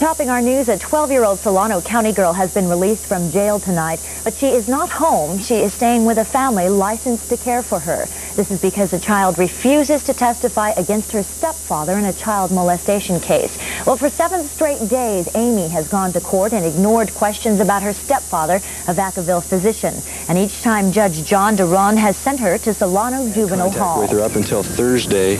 Topping our news, a 12-year-old Solano County girl has been released from jail tonight, but she is not home. She is staying with a family licensed to care for her. This is because the child refuses to testify against her stepfather in a child molestation case. Well, for 7 straight days, Amy has gone to court and ignored questions about her stepfather, a Vacaville physician. And each time Judge John Duran has sent her to Solano Juvenile Hall. With her up until Thursday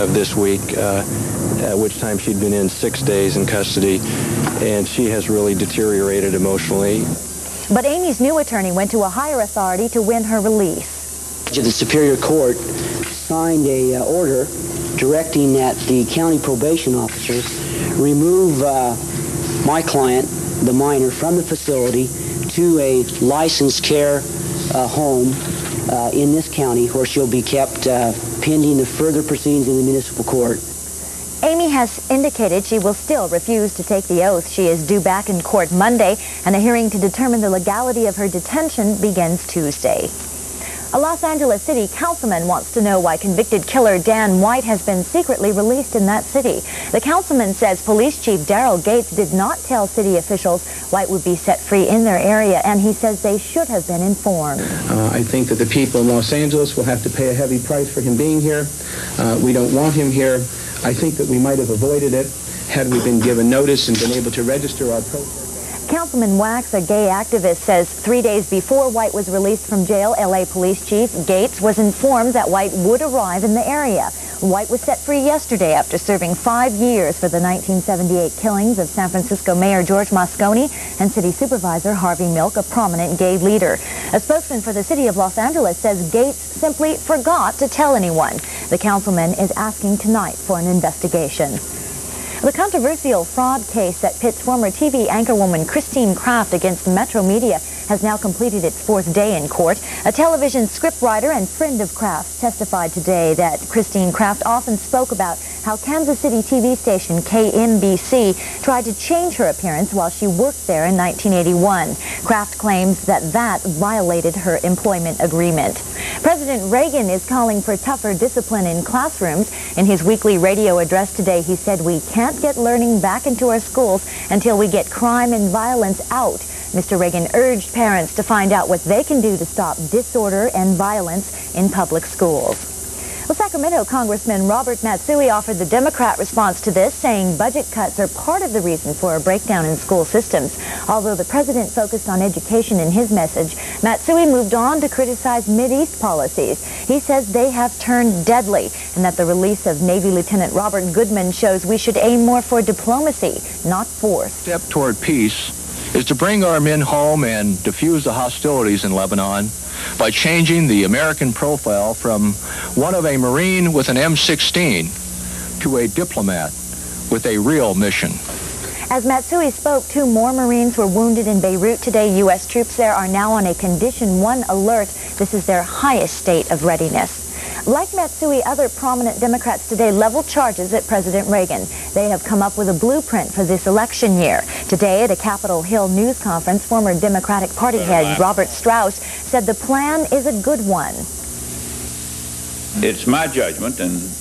of this week, at which time she'd been in 6 days in custody, and she has really deteriorated emotionally. But Amy's new attorney went to a higher authority to win her release. The Superior Court signed a order directing that the county probation officers remove my client, the minor, from the facility to a licensed care home in this county where she'll be kept pending the further proceedings in the municipal court. Amy has indicated she will still refuse to take the oath. She is due back in court Monday, and a hearing to determine the legality of her detention begins Tuesday. A Los Angeles City Councilman wants to know why convicted killer Dan White has been secretly released in that city. The councilman says Police Chief Daryl Gates did not tell city officials White would be set free in their area, and he says they should have been informed. I think that the people in Los Angeles will have to pay a heavy price for him being here. We don't want him here. I think that we might have avoided it had we been given notice and been able to register our protest. Councilman Wax, a gay activist, says 3 days before White was released from jail, L.A. Police Chief Gates was informed that White would arrive in the area. White was set free yesterday after serving 5 years for the 1978 killings of San Francisco Mayor George Moscone and City Supervisor Harvey Milk, a prominent gay leader. A spokesman for the city of Los Angeles says Gates simply forgot to tell anyone. The councilman is asking tonight for an investigation. The controversial fraud case that pits former TV anchorwoman Christine Kraft against Metro Media has now completed its 4th day in court. A television scriptwriter and friend of Kraft's testified today that Christine Kraft often spoke about how Kansas City TV station KNBC tried to change her appearance while she worked there in 1981. Kraft claims that violated her employment agreement. President Reagan is calling for tougher discipline in classrooms. In his weekly radio address today, he said we can't get learning back into our schools until we get crime and violence out. Mr. Reagan urged parents to find out what they can do to stop disorder and violence in public schools. Well, Sacramento Congressman Robert Matsui offered the Democrat response to this, saying budget cuts are part of the reason for a breakdown in school systems. Although the president focused on education in his message, Matsui moved on to criticize Mideast policies. He says they have turned deadly, and that the release of Navy Lieutenant Robert Goodman shows we should aim more for diplomacy, not force. Step toward peace is to bring our men home and defuse the hostilities in Lebanon by changing the American profile from one of a Marine with an M16 to a diplomat with a real mission. As Matsui spoke, 2 more Marines were wounded in Beirut today. U.S. troops there are now on a Condition 1 alert. This is their highest state of readiness. Like Matsui, other prominent Democrats today leveled charges at President Reagan. They have come up with a blueprint for this election year. Today at a Capitol Hill news conference, former Democratic Party head Robert Strauss said the plan is a good one. It's my judgment and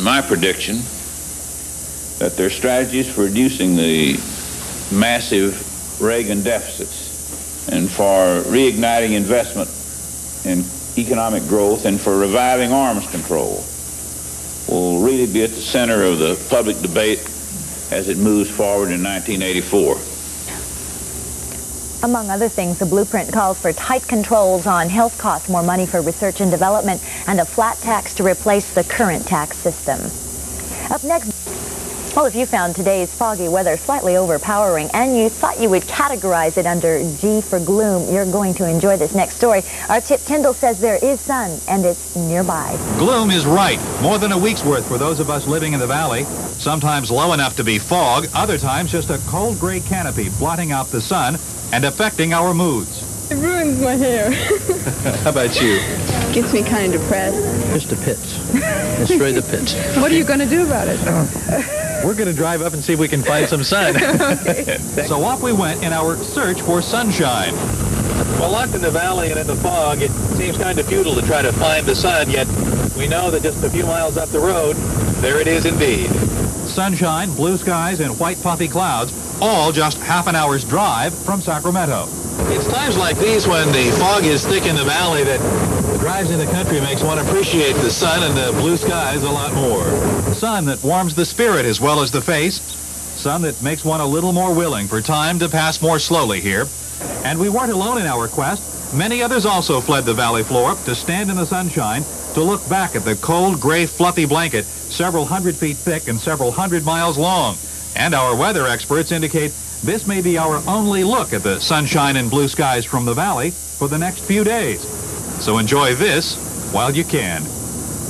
my prediction that their strategies for reducing the massive Reagan deficits and for reigniting investment in economic growth and for reviving arms control will really be at the center of the public debate as it moves forward in 1984. Among other things, the blueprint calls for tight controls on health costs, more money for research and development, and a flat tax to replace the current tax system. Up next, well, if you found today's foggy weather slightly overpowering and you thought you would categorize it under G for gloom, you're going to enjoy this next story. Our tip Kendal says there is sun and it's nearby. Gloom is right. More than a week's worth for those of us living in the valley. Sometimes low enough to be fog, other times just a cold gray canopy blotting out the sun and affecting our moods. It ruins my hair. How about you? Gets me kind of depressed. Just the pits. Destroy the pits. What are you going to do about it? We're going to drive up and see if we can find some sun. Okay. So off we went in our search for sunshine. Well, locked in the valley and in the fog, it seems kind of futile to try to find the sun, yet we know that just a few miles up the road, there it is indeed. sunshine, blue skies, and white puffy clouds, all just half an hour's drive from Sacramento. It's times like these when the fog is thick in the valley that the drives in the country makes one appreciate the sun and the blue skies a lot more. Sun that warms the spirit as well as the face. Sun that makes one a little more willing for time to pass more slowly here. And we weren't alone in our quest. Many others also fled the valley floor to stand in the sunshine to look back at the cold, gray, fluffy blanket several hundred feet thick and several hundred miles long. And our weather experts indicate this may be our only look at the sunshine and blue skies from the valley for the next few days. So enjoy this while you can.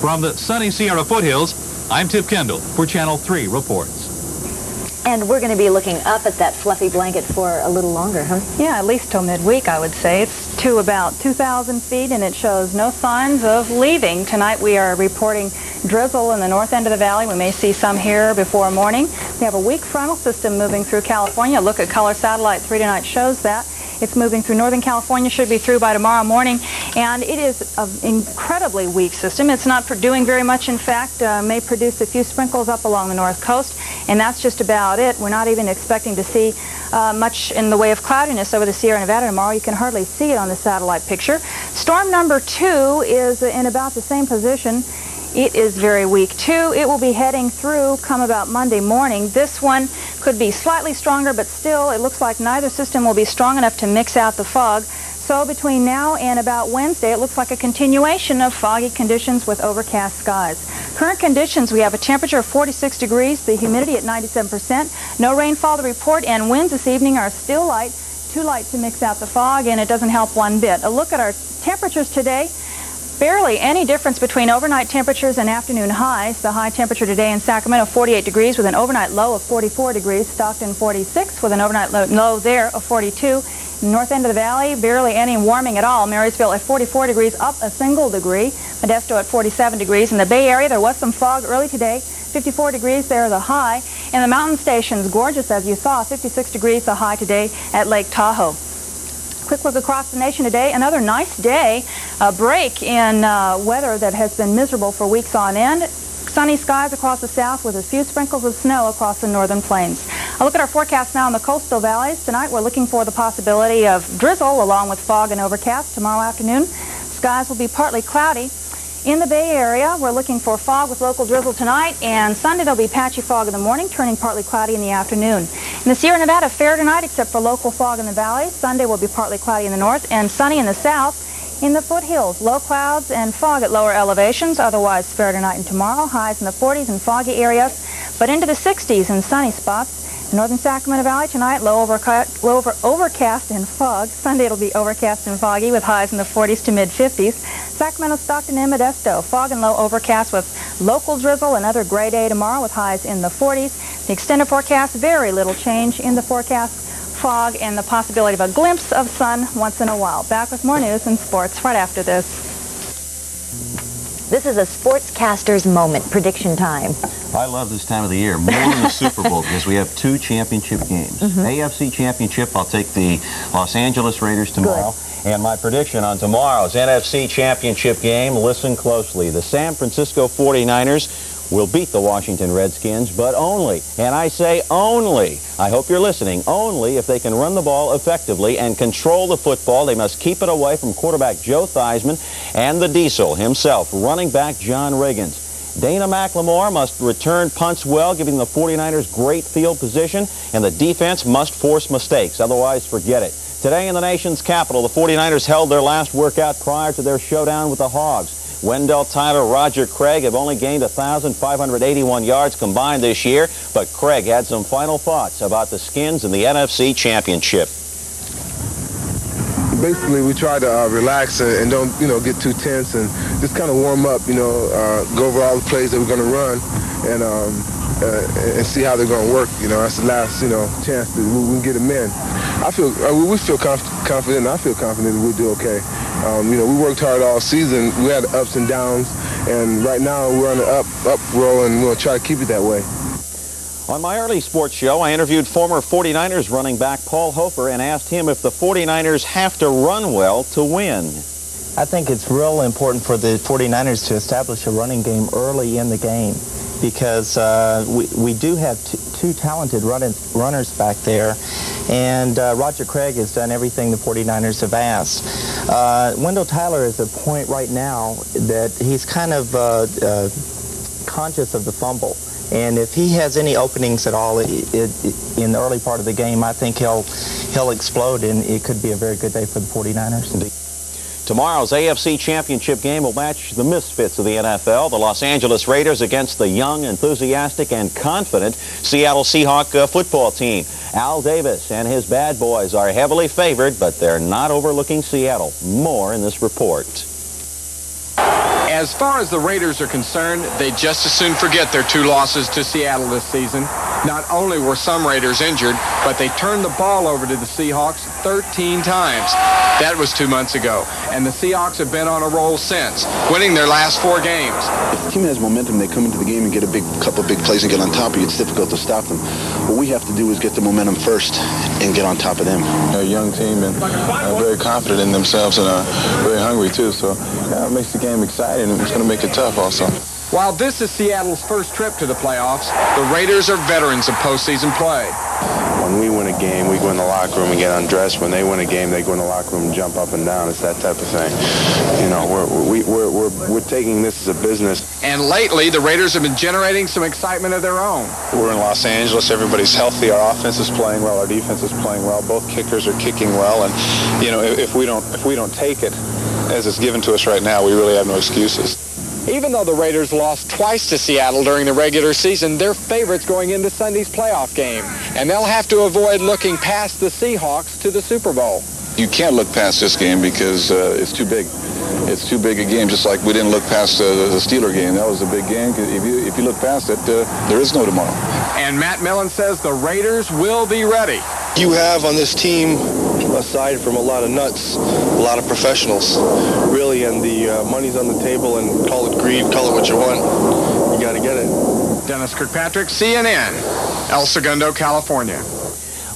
From the sunny Sierra foothills, I'm Tip Kendal for Channel 3 Reports. And we're going to be looking up at that fluffy blanket for a little longer, huh? Yeah, at least till midweek, I would say. It's to about 2,000 feet, and it shows no signs of leaving. Tonight we are reporting drizzle in the north end of the valley. We may see some here before morning. We have a weak frontal system moving through California. Look at Color Satellite 3 tonight shows that. It's moving through Northern California, should be through by tomorrow morning, and it is an incredibly weak system. It's not doing very much, in fact, may produce a few sprinkles up along the north coast, and that's just about it. We're not even expecting to see much in the way of cloudiness over the Sierra Nevada tomorrow. You can hardly see it on the satellite picture. Storm number 2 is in about the same position. It is very weak too. It will be heading through come about Monday morning. This one could be slightly stronger, but still it looks like neither system will be strong enough to mix out the fog. So between now and about Wednesday, it looks like a continuation of foggy conditions with overcast skies. Current conditions, we have a temperature of 46 degrees, the humidity at 97%, no rainfall to report, and winds this evening are still light, too light to mix out the fog, and it doesn't help one bit. A look at our temperatures today. Barely any difference between overnight temperatures and afternoon highs. The high temperature today in Sacramento, 48 degrees with an overnight low of 44 degrees. Stockton, 46 with an overnight low there of 42. North end of the valley, barely any warming at all. Marysville at 44 degrees, up a single degree. Modesto at 47 degrees. In the Bay Area, there was some fog early today. 54 degrees there, the high. And the mountain stations, gorgeous as you saw, 56 degrees the high today at Lake Tahoe. Quick look across the nation today. Another nice day, a break in weather that has been miserable for weeks on end. Sunny skies across the south with a few sprinkles of snow across the northern plains. A look at our forecast now in the coastal valleys. Tonight we're looking for the possibility of drizzle along with fog and overcast. Tomorrow afternoon, skies will be partly cloudy. In the Bay Area, we're looking for fog with local drizzle tonight, and Sunday there'll be patchy fog in the morning, turning partly cloudy in the afternoon. In the Sierra Nevada, fair tonight except for local fog in the valley. Sunday will be partly cloudy in the north and sunny in the south. In the foothills, low clouds and fog at lower elevations, otherwise fair tonight and tomorrow. Highs in the 40s in foggy areas, but into the 60s in sunny spots. In northern Sacramento Valley tonight, low overcast and fog. Sunday it'll be overcast and foggy with highs in the 40s to mid-50s. Sacramento, Stockton, and Modesto, fog and low overcast with local drizzle. Another gray day tomorrow with highs in the 40s. The extended forecast, very little change in the forecast. Fog and the possibility of a glimpse of sun once in a while. Back with more news and sports right after this. This is a Sportscasters moment, prediction time. I love this time of the year, more than the Super Bowl, because we have 2 championship games. AFC Championship, I'll take the Los Angeles Raiders tomorrow. Good. And my prediction on tomorrow's NFC Championship game, listen closely. The San Francisco 49ers will beat the Washington Redskins, but only, and I say only, I hope you're listening, only if they can run the ball effectively and control the football. They must keep it away from quarterback Joe Theismann and the Diesel himself, running back John Riggins. Dana McLemore must return punts well, giving the 49ers great field position, and the defense must force mistakes, otherwise forget it. Today in the nation's capital, the 49ers held their last workout prior to their showdown with the Hogs. Wendell Tyler, Roger Craig have only gained 1,581 yards combined this year, but Craig had some final thoughts about the Skins and the NFC Championship. Basically, we try to relax and don't, get too tense and just kind of warm up, go over all the plays that we're going to run and see how they're going to work. That's the last, chance that we can get them in. We feel confident. I feel confident that we'll do okay. We worked hard all season. We had ups and downs, and right now we're on the up roll, and we'll try to keep it that way. On my early sports show, I interviewed former 49ers running back Paul Hofer and asked him if the 49ers have to run well to win. I think it's real important for the 49ers to establish a running game early in the game. because we do have two talented runners back there, and Roger Craig has done everything the 49ers have asked. Wendell Tyler is at a point right now that he's kind of conscious of the fumble. And if he has any openings at all in the early part of the game, I think he'll explode, and it could be a very good day for the 49ers. Tomorrow's AFC Championship game will match the misfits of the NFL, the Los Angeles Raiders against the young, enthusiastic, and confident Seattle Seahawks football team. Al Davis and his bad boys are heavily favored, but they're not overlooking Seattle. More in this report. As far as the Raiders are concerned, they just as soon forget their 2 losses to Seattle this season. Not only were some Raiders injured, but they turned the ball over to the Seahawks 13 times. That was 2 months ago, and the Seahawks have been on a roll since, winning their last 4 games. If the team has momentum, they come into the game and get a couple big plays and get on top of you. It's difficult to stop them. What we have to do is get the momentum first and get on top of them. A young team and very confident in themselves and very hungry too, so it makes the game exciting, and it's going to make it tough also. While this is Seattle's first trip to the playoffs, the Raiders are veterans of postseason play. When we win a game, we go in the locker room and get undressed. When they win a game, they go in the locker room and jump up and down. It's that type of thing. You know, we're taking this as a business. And lately, the Raiders have been generating some excitement of their own. We're in Los Angeles. Everybody's healthy. Our offense is playing well. Our defense is playing well. Both kickers are kicking well. And you know, if we don't take it as it's given to us right now, we really have no excuses. Even though the Raiders lost twice to Seattle during the regular season, they're favorites going into Sunday's playoff game. And they'll have to avoid looking past the Seahawks to the Super Bowl. You can't look past this game because it's too big. It's too big a game, just like we didn't look past the Steeler game. That was a big game. If you look past it, there is no tomorrow. And Matt Millen says the Raiders will be ready. You have on this team, aside from a lot of nuts, a lot of professionals, really, and the money's on the table, and call it greed, call it what you want. You got to get it. Dennis Kirkpatrick, CNN, El Segundo, California.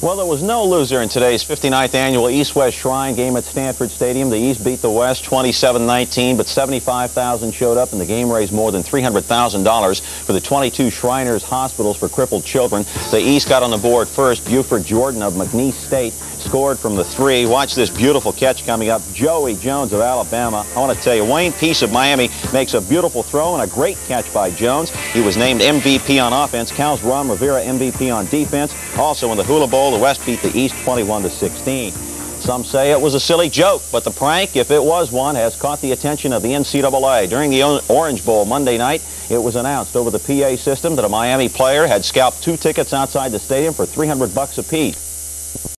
Well, there was no loser in today's 59th annual East-West Shrine game at Stanford Stadium. The East beat the West 27-19, but 75,000 showed up, and the game raised more than $300,000 for the 22 Shriners hospitals for crippled children. The East got on the board first. Buford Jordan of McNeese State scored from the 3. Watch this beautiful catch coming up. Joey Jones of Alabama. I want to tell you, Wayne Peace of Miami makes a beautiful throw and a great catch by Jones. He was named MVP on offense. Cal's Ron Rivera MVP on defense. Also in the Hula Bowl, the West beat the East 21-16. Some say it was a silly joke, but the prank, if it was one, has caught the attention of the NCAA. During the Orange Bowl Monday night, it was announced over the PA system that a Miami player had scalped 2 tickets outside the stadium for $300 apiece.